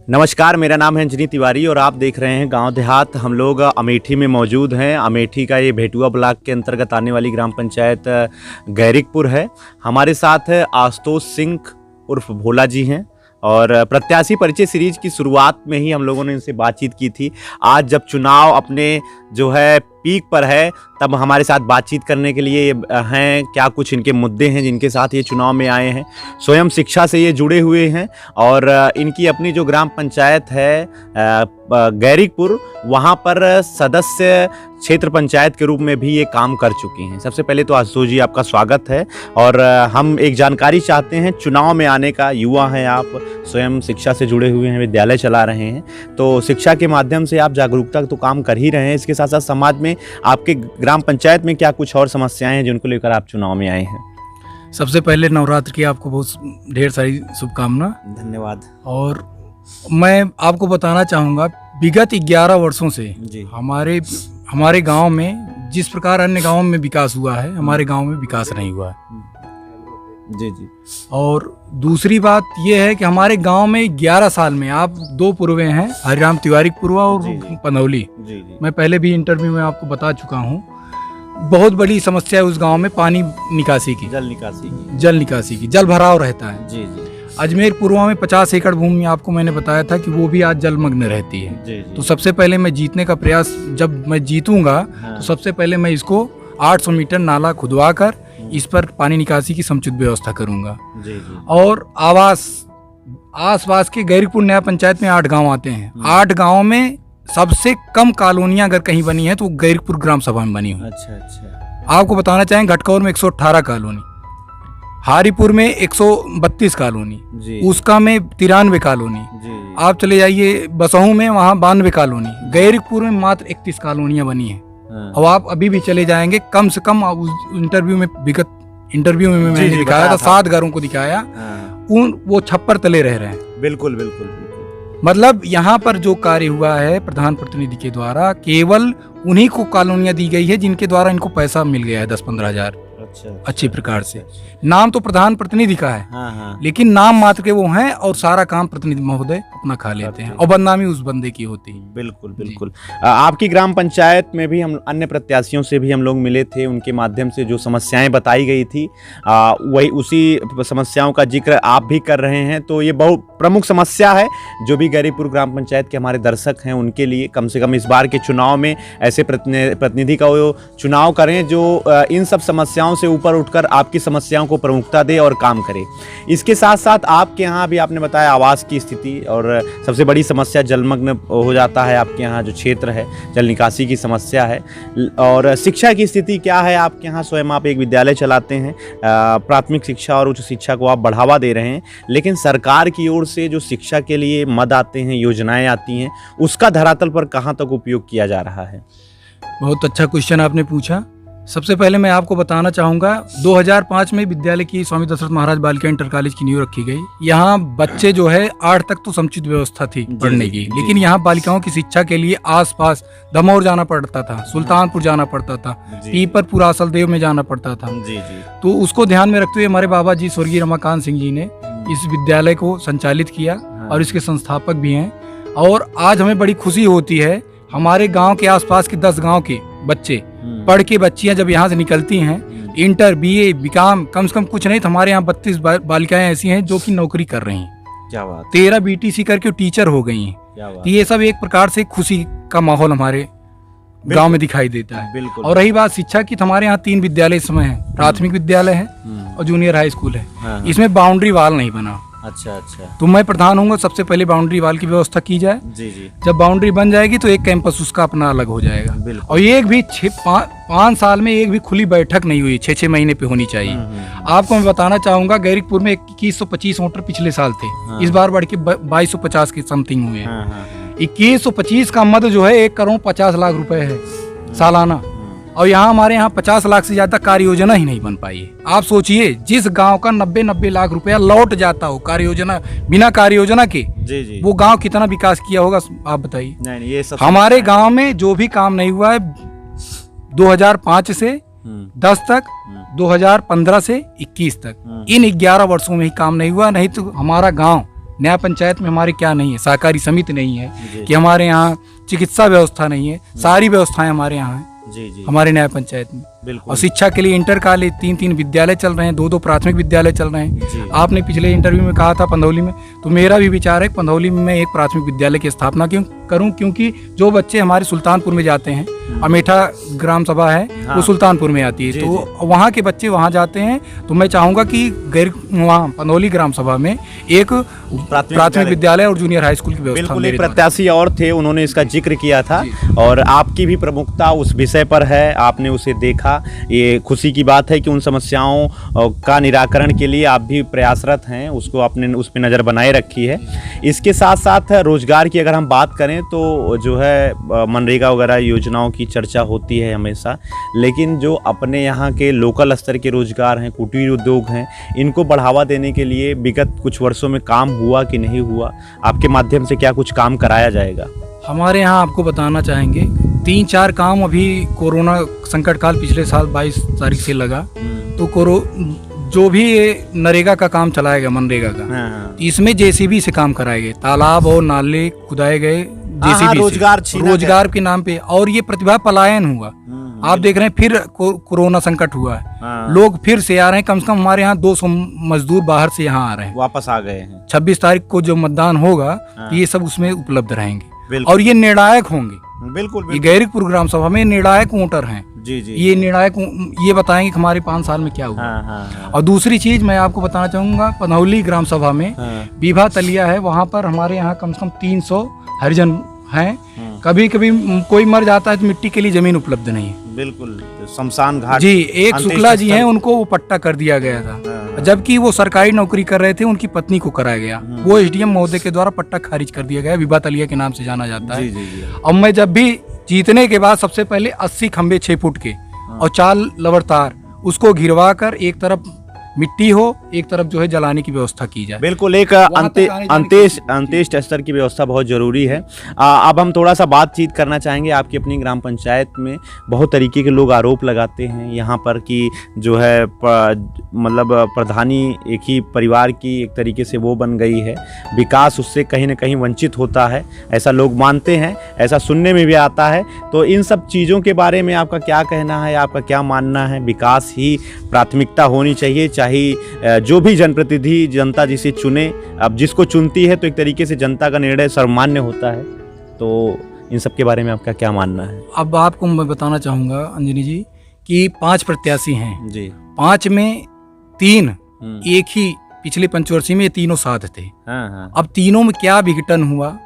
नमस्कार, मेरा नाम है अंजनी तिवारी और आप देख रहे हैं गांव देहात। हम लोग अमेठी में मौजूद हैं। अमेठी का ये भेटुआ ब्लॉक के अंतर्गत आने वाली ग्राम पंचायत गैरिकपुर है। हमारे साथ आशुतोष सिंह उर्फ भोला जी हैं और प्रत्याशी परिचय सीरीज की शुरुआत में ही हम लोगों ने इनसे बातचीत की थी। आज जब चुनाव अपने जो है पीक पर है, तब हमारे साथ बातचीत करने के लिए हैं। क्या कुछ इनके मुद्दे हैं जिनके साथ ये चुनाव में आए हैं। स्वयं शिक्षा से ये जुड़े हुए हैं और इनकी अपनी जो ग्राम पंचायत है गैरिकपुर, वहाँ पर सदस्य क्षेत्र पंचायत के रूप में भी ये काम कर चुकी हैं। सबसे पहले तो आशुतोष जी, आपका स्वागत है और हम एक जानकारी चाहते हैं। चुनाव में आने का युवा हैं आप, स्वयं शिक्षा से जुड़े हुए हैं, विद्यालय चला रहे हैं, तो शिक्षा के माध्यम से आप जागरूकता तो काम कर ही रहे हैं। इसके साथ साथ समाज में आपके ग्राम पंचायत में क्या कुछ और समस्याएं हैं जिनको लेकर आप चुनाव में आए हैं? सबसे पहले नवरात्र की आपको बहुत ढेर सारी शुभकामना। धन्यवाद। और मैं आपको बताना चाहूँगा, विगत 11 वर्षों से हमारे गांव में जिस प्रकार अन्य गांवों में विकास हुआ है, हमारे गांव में विकास नहीं हुआ है। जी जी। और दूसरी बात यह है कि हमारे गांव में 11 साल में आप 2 पूर्वे हैं, हरिराम तिवारी पूर्वा और पनौली। मैं पहले भी इंटरव्यू में आपको बता चुका हूँ। बहुत बड़ी समस्या है उस गांव में पानी निकासी की, जल निकासी की, जल भराव रहता है। जी जी। अजमेर पूर्वा में 50 एकड़ भूमि आपको मैंने बताया था कि वो भी आज जलमग्न रहती है। जी जी। तो सबसे पहले मैं जीतने का प्रयास, जब मैं जीतूंगा तो सबसे पहले मैं इसको 800 मीटर नाला खुदवा कर इस पर पानी निकासी की समुचित व्यवस्था करूंगा। जी जी। और आसपास के गैरिकपुर नया पंचायत में 8 गांव आते हैं। 8 गांव में सबसे कम कॉलोनियां अगर कहीं बनी है तो गैरिकपुर ग्राम सभा में बनी हुई। अच्छा अच्छा। आपको बताना चाहें, घटकौर में 118 कॉलोनी, हारीपुर में 132 कॉलोनी, उसका में 93 कॉलोनी, आप चले जाइए बसहू में, वहाँ 92 कॉलोनी, गैरिकपुर में मात्र 31 कॉलोनियां बनी है। और आप अभी भी चले जाएंगे, कम से कम उस विगत इंटरव्यू में मैंने दिखाया था, 7 घरों को दिखाया, वो छप्पर तले रह रहे हैं। बिल्कुल बिल्कुल। मतलब यहाँ पर जो कार्य हुआ है प्रधान प्रतिनिधि के द्वारा, केवल उन्हीं को कॉलोनियां दी गई है जिनके द्वारा इनको पैसा मिल गया है 10-15 हजार अच्छी प्रकार से। नाम तो प्रधान प्रतिनिधि का है, लेकिन नाम मात्र के वो हैं और सारा काम प्रतिनिधि महोदय अपना खा लेते हैं और बदनामी उस बंदे की होती है। बिल्कुल बिल्कुल। आपकी ग्राम पंचायत में भी हम अन्य प्रत्याशियों से भी हम लोग मिले थे, उनके माध्यम से जो समस्याएं बताई गई थी वही उसी समस्याओं का जिक्र आप भी कर रहे हैं। तो ये बहुत प्रमुख समस्या है जो भी गैरिकपुर ग्राम पंचायत के हमारे दर्शक हैं उनके लिए, कम से कम इस बार के चुनाव में ऐसे प्रतिनिधि का वो चुनाव करें जो इन सब समस्याओं से ऊपर उठकर आपकी समस्याओं को प्रमुखता दे और काम करे। इसके साथ साथ आपके यहाँ भी आपने बताया आवास की स्थिति, और सबसे बड़ी समस्या जलमग्न हो जाता है आपके यहाँ जो क्षेत्र है, जल निकासी की समस्या है। और शिक्षा की स्थिति क्या है आपके यहाँ? स्वयं आप एक विद्यालय चलाते हैं, प्राथमिक शिक्षा और उच्च शिक्षा को आप बढ़ावा दे रहे हैं, लेकिन सरकार की ओर से जो शिक्षा के लिए मद आते हैं, योजनाएं आती हैं, उसका धरातल पर कहाँ तक उपयोग किया जा रहा है? बहुत अच्छा क्वेश्चन आपने पूछा। सबसे पहले मैं आपको बताना चाहूँगा, 2005 में विद्यालय की स्वामी दशरथ महाराज बालिका इंटर कॉलेज की नींव रखी गई। यहाँ बच्चे जो है 8 तक तो समुचित व्यवस्था थी पढ़ने की, लेकिन यहाँ बालिकाओं की शिक्षा के लिए आसपास दमोर जाना पड़ता था, सुल्तानपुर जाना पड़ता था, पीपरपुर आसलदेव में जाना पड़ता था। तो उसको ध्यान में रखते हुए हमारे बाबा जी स्वर्गीय रमाकांत सिंह जी ने इस विद्यालय को संचालित किया और इसके संस्थापक भी हैं। और आज हमें बड़ी खुशी होती है, हमारे गाँव के आसपास के 10 गाँव के बच्चे पढ़ के बच्चियां जब यहाँ से निकलती हैं, इंटर BA BCom, कम से कम कुछ नहीं तो हमारे यहाँ 32 बालिकाएं ऐसी हैं जो कि नौकरी कर रही हैं। क्या बात। 13 BTC करके टीचर हो गई हैं। तो ये सब एक प्रकार से खुशी का माहौल हमारे गांव में दिखाई देता है। और रही बात शिक्षा की, तो हमारे यहाँ 3 विद्यालय इस समय है, प्राथमिक विद्यालय है और जूनियर हाई स्कूल है। इसमें बाउंड्री वाल नहीं बना। अच्छा अच्छा। तो मैं प्रधान हूँगा, सबसे पहले बाउंड्री वाल की व्यवस्था की जाए। जी जी। जब बाउंड्री बन जाएगी तो एक कैंपस उसका अपना अलग हो जाएगा। और एक भी 5 साल में एक भी खुली बैठक नहीं हुई, 6-6 महीने पे होनी चाहिए। आपको मैं बताना चाहूंगा, गैरिकपुर में 2125 वोटर पिछले साल थे, इस बार बढ़ के 2250 के समथिंग हुए हैं। 2125 का मद जो है 1,50,00,000 रुपए है सालाना, और यहाँ हमारे यहाँ 50 लाख से ज्यादा कार्य योजना ही नहीं बन पाई है। आप सोचिए, जिस गांव का 90-90 लाख रुपया लौट जाता हो कार्य योजना, बिना कार्य योजना के, जी। वो गांव कितना विकास किया होगा आप बताइए। नहीं, ये सब हमारे गांव में जो भी काम नहीं हुआ है 2005 से 10 तक, 2015 से 21 तक, इन 11 वर्षों में ही काम नहीं हुआ। नहीं तो हमारा गाँव न्याय पंचायत में हमारे क्या नहीं है, सहकारी समिति नहीं है, जी। कि हमारे यहाँ चिकित्सा व्यवस्था नहीं है, सारी व्यवस्थाएं हमारे यहाँ हैं जी जी हमारे न्याय पंचायत में। बिल्कुल। और शिक्षा के लिए इंटर कॉलेज 3-3 विद्यालय चल रहे हैं, 2-2 प्राथमिक विद्यालय चल रहे हैं। जी। आपने पिछले इंटरव्यू में कहा था पंधौली में, तो मेरा भी विचार है पंधौली में मैं एक प्राथमिक विद्यालय की स्थापना क्यों करूं, क्योंकि जो बच्चे हमारे सुल्तानपुर में जाते हैं, अमेठा ग्राम सभा है हाँ। वो सुल्तानपुर में आती है, जी, तो वहाँ के बच्चे वहाँ जाते हैं, तो मैं चाहूँगा कि वहाँ पंधौली ग्राम सभा में एक प्राथमिक विद्यालय और जूनियर हाई स्कूल की व्यवस्था। बिल्कुल, मेरे एक द्वारा। प्रत्याशी और थे, उन्होंने इसका जिक्र किया था और आपकी भी प्रमुखता उस विषय पर है, आपने उसे देखा। ये खुशी की बात है कि उन समस्याओं का निराकरण के लिए आप भी प्रयासरत हैं, उसको आपने उस पर नज़र बनाए रखी है। इसके साथ साथ रोजगार की अगर हम बात करें तो जो है मनरेगा वगैरह योजनाओं की चर्चा होती है हमेशा, लेकिन जो अपने यहाँ के लोकल स्तर के रोजगार हैं, कुटीर उद्योग हैं, इनको बढ़ावा देने के लिए विगत कुछ वर्षों में काम हुआ कि नहीं हुआ? आपके माध्यम से क्या कुछ काम कराया जाएगा? हमारे यहाँ आपको बताना चाहेंगे 3-4 काम अभी कोरोना संकट काल पिछले साल 22 तारीख से लगा, तो जो भी ये नरेगा का काम चलाया गया, मनरेगा का, हाँ। इसमें जेसीबी से काम कराए गए, तालाब और नाले खुदाए गए जेसीबी रोजगार से, रोजगार के नाम पे, और ये प्रतिभा पलायन हुआ। आप देख रहे हैं फिर कोरोना संकट हुआ है, लोग फिर से आ रहे हैं, कम से कम हमारे यहाँ 200 मजदूर बाहर से यहाँ आ रहे हैं, वापस आ गए हैं। 26 तारीख को जो मतदान होगा तो ये सब उसमें उपलब्ध रहेंगे बिल्कुल। और ये निर्णायक होंगे। बिल्कुल, ये गैरिकपुर ग्राम सभा में निर्णायक वोटर हैं। जी जी। ये निर्णायक ये बताएंगे कि हमारे 5 साल में क्या हुआ। हाँ। और दूसरी चीज मैं आपको बताना चाहूंगा, पंधौली ग्राम सभा में विभा तलिया है, वहाँ पर हमारे यहाँ कम से कम 300 हरिजन हैं। कभी कभी कोई मर जाता है तो मिट्टी के लिए जमीन उपलब्ध नहीं है। बिल्कुल, शमशान घाट जी, एक शुक्ला जी हैं, उनको वो पट्टा कर दिया गया था, जबकि वो सरकारी नौकरी कर रहे थे, उनकी पत्नी को कराया गया, वो एसडीएम महोदय के द्वारा पट्टा खारिज कर दिया गया। विभा तलिया के नाम से जाना जाता है। और मैं जब भी जीतने के बाद सबसे पहले 80 खंबे 6 फुट के और 4 लवर तार, उसको घिरवा कर एक तरफ मिट्टी हो, एक तरफ जो है जलाने की व्यवस्था की जाए। बिल्कुल, एक अंत्येष्ट स्तर की व्यवस्था बहुत ज़रूरी है। अब हम थोड़ा सा बातचीत करना चाहेंगे। आपकी अपनी ग्राम पंचायत में बहुत तरीके के लोग आरोप लगाते हैं यहाँ पर कि जो है मतलब प्रधानी एक ही परिवार की एक तरीके से वो बन गई है, विकास उससे कहीं ना कहीं वंचित होता है, ऐसा लोग मानते हैं, ऐसा सुनने में भी आता है। तो इन सब चीज़ों के बारे में आपका क्या कहना है, आपका क्या मानना है? विकास ही प्राथमिकता होनी चाहिए, चाहे जो भी जनप्रतिनिधि जनता जिसे चुने, अब जिसको चुनती है तो एक तरीके से जनता का निर्णय सर्वमान्य होता है। तो इन सब के बारे में आपका क्या मानना है? अब आपको मैं बताना चाहूँगा अंजनी जी कि 5 प्रत्याशी हैं जी, 5 में 3 एक ही पिछले पंचवर्षीय में ये तीनों साथ थे। हाँ। अब तीनों में क्या विघटन हुआ?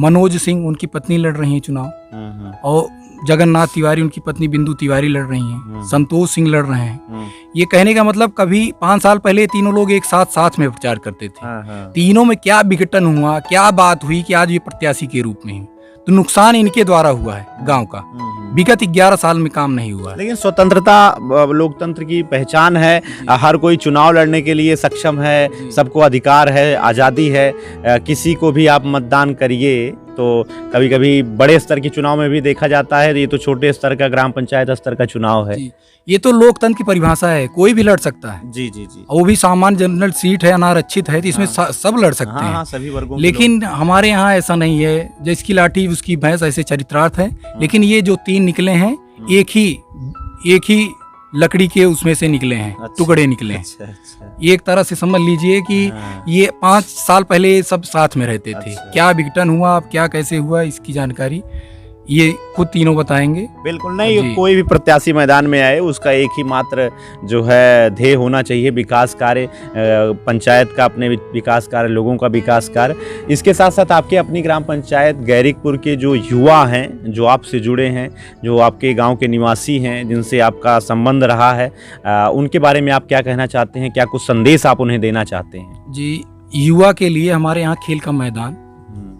मनोज सिंह उनकी पत्नी लड़ रही हैं चुनाव, और जगन्नाथ तिवारी उनकी पत्नी बिंदु तिवारी लड़ रही हैं, संतोष सिंह लड़ रहे हैं। ये कहने का मतलब कभी 5 साल पहले तीनों लोग एक साथ में प्रचार करते थे। तीनों में क्या विघटन हुआ, क्या बात हुई कि आज ये प्रत्याशी के रूप में है? तो नुकसान इनके द्वारा हुआ है गांव का। विगत 11 साल में काम नहीं हुआ। लेकिन स्वतंत्रता लोकतंत्र की पहचान है, हर कोई चुनाव लड़ने के लिए सक्षम है, सबको अधिकार है, आज़ादी है, किसी को भी आप मतदान करिए। तो कभी कभी बड़े स्तर के चुनाव में भी देखा जाता है, ये तो छोटे स्तर का ग्राम पंचायत स्तर का चुनाव है। ये तो लोकतंत्र की परिभाषा है, कोई भी लड़ सकता है। जी जी जी। वो भी सामान्य जनरल सीट है, अनारक्षित है, तो इसमें सब लड़ सकते हैं। सभी वर्गों। लेकिन हमारे यहाँ ऐसा नहीं है, जिसकी लाठी उसकी भैंस, ऐसे चरित्रार्थ है। लेकिन ये जो 3 निकले हैं, एक ही लकड़ी के उसमें से निकले हैं। अच्छा, टुकड़े निकले हैं। अच्छा। एक तरह से समझ लीजिए कि ये 5 साल पहले सब साथ में रहते थे। क्या विघटन हुआ, अब क्या कैसे हुआ, इसकी जानकारी ये खुद तीनों बताएंगे। बिल्कुल नहीं, कोई भी प्रत्याशी मैदान में आए उसका एक ही मात्र जो है ध्येय होना चाहिए, विकास कार्य, पंचायत का अपने विकास कार्य, लोगों का विकास कार्य। इसके साथ साथ आपके अपनी ग्राम पंचायत गैरिकपुर के जो युवा हैं, जो आपसे जुड़े हैं, जो आपके गांव के निवासी हैं, जिनसे आपका संबंध रहा है, उनके बारे में आप क्या कहना चाहते हैं? क्या कुछ संदेश आप उन्हें देना चाहते हैं? जी, युवा के लिए हमारे यहाँ खेल का मैदान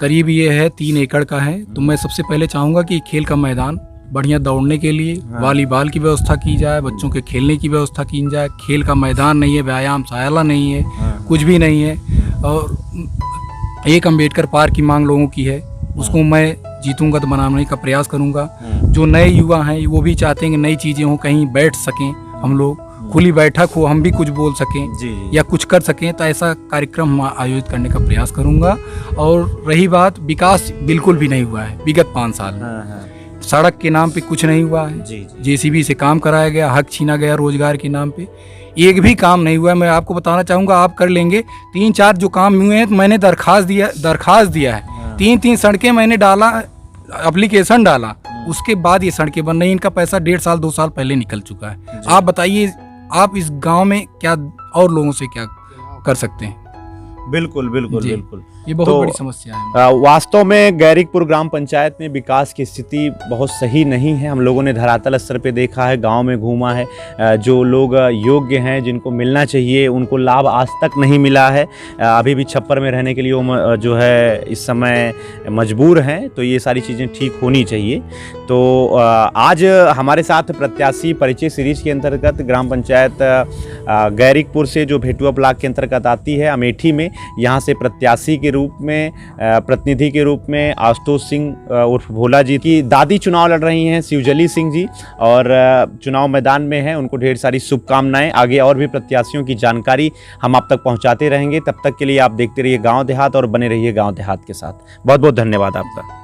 करीब ये है 3 एकड़ का है। तो मैं सबसे पहले चाहूँगा कि खेल का मैदान बढ़िया दौड़ने के लिए वॉलीबॉल की व्यवस्था की जाए, बच्चों के खेलने की व्यवस्था की जाए। खेल का मैदान नहीं है, व्यायाम शाला नहीं है, कुछ भी नहीं है। और एक अम्बेडकर पार्क की मांग लोगों की है, उसको मैं जीतूंगा तो बनाने का प्रयास करूँगा। जो नए युवा हैं वो भी चाहते हैं कि नई चीज़ें हों, कहीं बैठ सकें हम लोग, खुली बैठक हो, हम भी कुछ बोल सकें जी जी या कुछ कर सकें, तो ऐसा कार्यक्रम मैं आयोजित करने का प्रयास करूंगा। और रही बात, विकास बिल्कुल भी नहीं हुआ है विगत 5 साल में। हाँ हाँ सड़क के नाम पे कुछ नहीं हुआ है, जी जी जेसीबी से काम कराया गया, हक छीना गया रोजगार के नाम पे, एक भी काम नहीं हुआ है। मैं आपको बताना चाहूँगा, आप कर लेंगे 3-4 जो काम हुए हैं, तो मैंने दरखास्त दिया है। हाँ। 3 सड़कें मैंने डाला, एप्लीकेशन डाला, उसके बाद ये सड़कें बन रही। इनका पैसा 1.5 साल 2 साल पहले निकल चुका है। जी। आप बताइए, आप इस गांव में क्या और लोगों से क्या कर सकते हैं? बिल्कुल बिल्कुल जी। बिल्कुल। ये बहुत तो बड़ी समस्या है। वास्तव में गैरिकपुर ग्राम पंचायत में विकास की स्थिति बहुत सही नहीं है। हम लोगों ने धरातल स्तर पे देखा है, गांव में घूमा है, जो लोग योग्य हैं, जिनको मिलना चाहिए, उनको लाभ आज तक नहीं मिला है। अभी भी छप्पर में रहने के लिए वो जो है इस समय मजबूर हैं। तो ये सारी चीज़ें ठीक होनी चाहिए। तो आज हमारे साथ प्रत्याशी परिचय सीरीज के अंतर्गत ग्राम पंचायत गैरिकपुर से, जो भेटुआ ब्लॉक के अंतर्गत आती है, अमेठी में, यहाँ से प्रत्याशी के रूप में, प्रतिनिधि के रूप में आशुतोष सिंह उर्फ भोला जी की दादी चुनाव लड़ रही हैं, शिवजली सिंह जी, और चुनाव मैदान में हैं। उनको ढेर सारी शुभकामनाएं। आगे और भी प्रत्याशियों की जानकारी हम आप तक पहुंचाते रहेंगे। तब तक के लिए आप देखते रहिए गांव देहात और बने रहिए गांव देहात के साथ। बहुत बहुत धन्यवाद आपका।